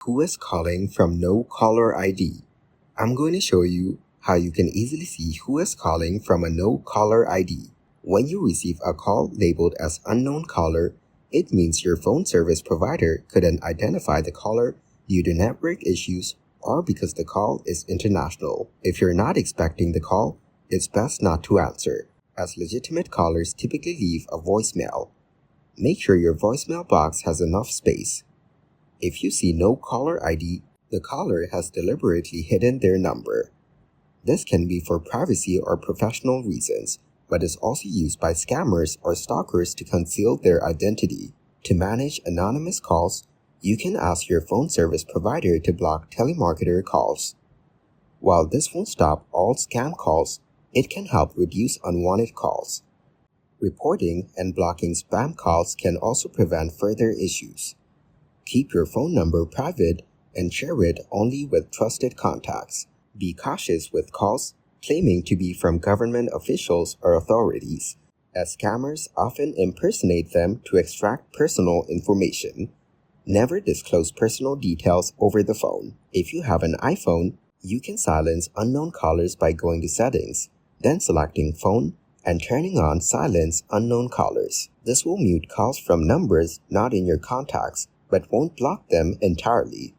Who is calling from no caller ID? I'm going to show you how you can easily see who is calling from a no caller ID. When you receive a call labeled as unknown caller, it means your phone service provider couldn't identify the caller due to network issues or because the call is international. If you're not expecting the call, it's best not to answer, as legitimate callers typically leave a voicemail. Make sure your voicemail box has enough space. If you see no caller ID, the caller has deliberately hidden their number. This can be for privacy or professional reasons, but is also used by scammers or stalkers to conceal their identity. To manage anonymous calls, you can ask your phone service provider to block telemarketer calls. While this won't stop all scam calls, it can help reduce unwanted calls. Reporting and blocking spam calls can also prevent further issues. Keep your phone number private and share it only with trusted contacts. Be cautious with calls claiming to be from government officials or authorities, as scammers often impersonate them to extract personal information. Never disclose personal details over the phone. If you have an iPhone, you can silence unknown callers by going to Settings, then selecting Phone and turning on Silence Unknown Callers. This will mute calls from numbers not in your contacts but won't block them entirely.